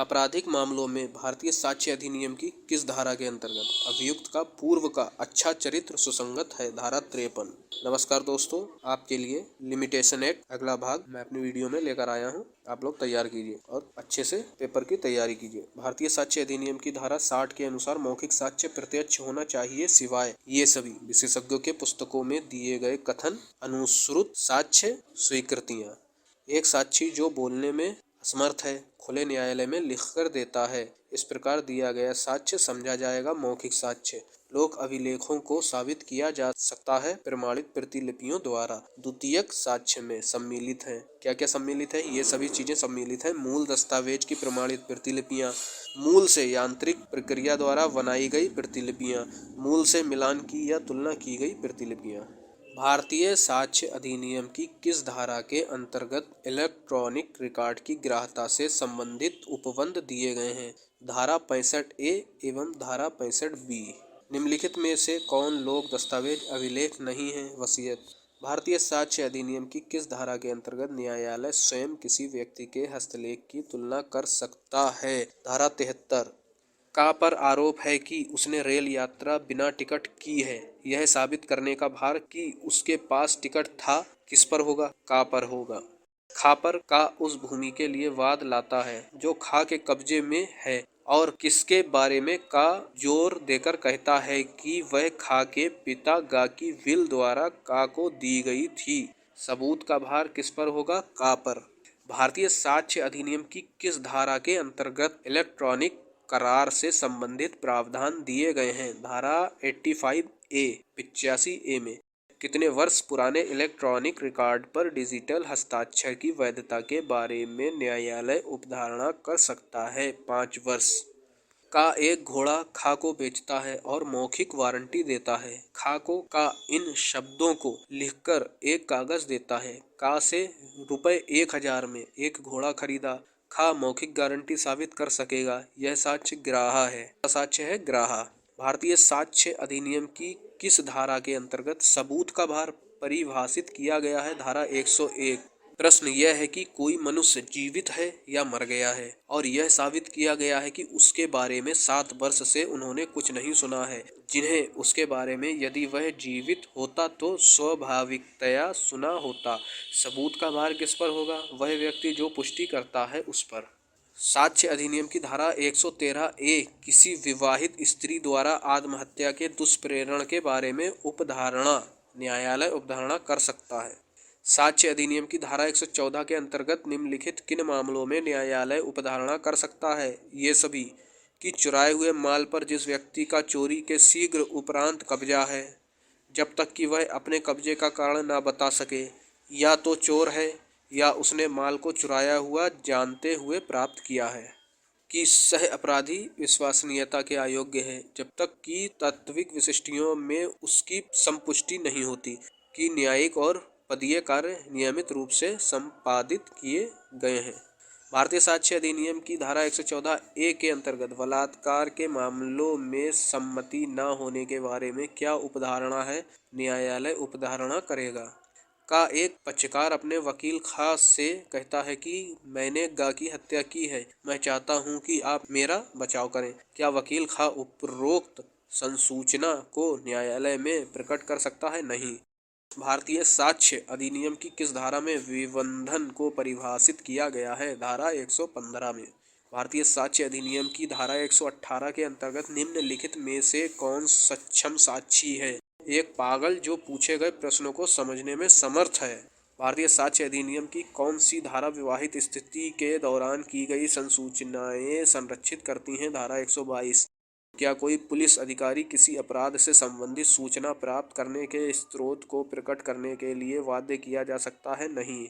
आपराधिक मामलों में भारतीय साक्ष्य अधिनियम की किस धारा के अंतर्गत अभियुक्त का पूर्व का अच्छा चरित्र सुसंगत है? धारा 53। नमस्कार दोस्तों, आपके लिए लिमिटेशन एक्ट अगला भाग मैं अपनी वीडियो में लेकर आया हूं। आप लोग तैयार कीजिए और अच्छे से पेपर की तैयारी कीजिए। भारतीय साक्ष्य अधिनियम की धारा 60 के अनुसार मौखिक साक्ष्य प्रत्यक्ष होना चाहिए, सिवाय ये सभी विशेषज्ञों के पुस्तकों में दिए गए कथन, अनुश्रुत साक्ष्य स्वीकृतियां। एक साक्षी जो बोलने में असमर्थ है, खुले न्यायालय में लिखकर देता है। इस प्रकार दिया गया साक्ष्य समझा जाएगा मौखिक साक्ष्य। लोक अभिलेखों को साबित किया जा सकता है प्रमाणित प्रतिलिपियों द्वारा। द्वितीयक साक्ष्य में सम्मिलित है, क्या क्या सम्मिलित है? ये सभी चीजें सम्मिलित है। मूल दस्तावेज की प्रमाणित प्रतिलिपियां, मूल से यांत्रिक प्रक्रिया द्वारा बनाई गई प्रतिलिपियां, मूल से मिलान की या तुलना की गई प्रतिलिपियां। भारतीय साक्ष्य अधिनियम की किस धारा के अंतर्गत इलेक्ट्रॉनिक रिकॉर्ड की ग्राह्यता से संबंधित उपबंध दिए गए हैं? धारा 65A एवं धारा 65B। निम्नलिखित में से कौन लोक दस्तावेज अभिलेख नहीं है? वसीयत। भारतीय साक्ष्य अधिनियम की किस धारा के अंतर्गत न्यायालय स्वयं किसी व्यक्ति के हस्तलेख की तुलना कर सकता है? धारा 73। का पर आरोप है कि उसने रेल यात्रा बिना टिकट की है। यह साबित करने का भार कि उसके पास टिकट था किस पर होगा? का पर होगा। खा पर का उस भूमि के लिए वाद लाता है जो खा के कब्जे में है और किसके बारे में का जोर देकर कहता है कि वह खा के पिता गाकी विल द्वारा का को दी गई थी। सबूत का भार किस पर होगा? का पर। भारतीय साक्ष्य अधिनियम की किस धारा के अंतर्गत इलेक्ट्रॉनिक करार से संबंधित प्रावधान दिए गए हैं? धारा 85A 85A में कितने वर्ष पुराने इलेक्ट्रॉनिक रिकॉर्ड पर डिजिटल हस्ताक्षर की वैधता के बारे में न्यायालय उपधारणा कर सकता है? 5 वर्ष। का एक घोड़ा खा को बेचता है और मौखिक वारंटी देता है। खा को का इन शब्दों को लिखकर एक कागज देता है। का से ₹1000 में एक घोड़ा खरीदा। खा मौखिक गारंटी साबित कर सकेगा। यह साक्ष्य ग्राह्य है। साक्ष्य है ग्राह्य। भारतीय साक्ष्य अधिनियम की किस धारा के अंतर्गत सबूत का भार परिभाषित किया गया है? धारा 101। प्रश्न यह है कि कोई मनुष्य जीवित है या मर गया है और यह साबित किया गया है कि उसके बारे में 7 वर्ष से उन्होंने कुछ नहीं सुना है, जिन्हें उसके बारे में यदि वह जीवित होता तो स्वाभाविकतया सुना होता। सबूत का भार किस पर होगा? वह व्यक्ति जो पुष्टि करता है उस पर। साक्ष्य अधिनियम की धारा 113A किसी विवाहित स्त्री द्वारा आत्महत्या के दुष्प्रेरण के बारे में उपधारणा न्यायालय उपधारणा कर सकता है। साक्ष्य अधिनियम की धारा 114 के अंतर्गत निम्नलिखित किन मामलों में न्यायालय उपधारणा कर सकता है? ये सभी कि चुराए हुए माल पर जिस व्यक्ति का चोरी के शीघ्र उपरांत कब्जा है, जब तक कि वह अपने कब्जे का कारण न बता सके, या तो चोर है या उसने माल को चुराया हुआ जानते हुए प्राप्त किया है, कि सह अपराधी विश्वसनीयता के अयोग्य है जब तक कि तात्विक विशिष्टियों में उसकी संपुष्टि नहीं होती, कि न्यायिक और पदीय कार्य नियमित रूप से संपादित किए गए हैं। भारतीय साक्ष्य अधिनियम की धारा 114A के अंतर्गत बलात्कार के मामलों में सम्मति न होने के बारे में क्या उपधारणा है? न्यायालय उपधारणा करेगा। का एक पक्षकार अपने वकील खास से कहता है कि मैंने गा की हत्या की है, मैं चाहता हूं कि आप मेरा बचाव करें। क्या वकील खा उपरोक्त संसूचना को न्यायालय में प्रकट कर सकता है? नहीं। भारतीय साक्ष्य अधिनियम की किस धारा में विबंधन को परिभाषित किया गया है? धारा 115 में। भारतीय साक्ष्य अधिनियम की धारा 118 के अंतर्गत निम्नलिखित में से कौन सक्षम साक्षी है? एक पागल जो पूछे गए प्रश्नों को समझने में समर्थ है। भारतीय साक्ष्य अधिनियम की कौन सी धारा विवाहित स्थिति के दौरान की गई संसूचनाएं संरक्षित करती हैं? धारा 122। क्या कोई पुलिस अधिकारी किसी अपराध से संबंधित सूचना प्राप्त करने के स्रोत को प्रकट करने के लिए बाध्य किया जा सकता है? नहीं।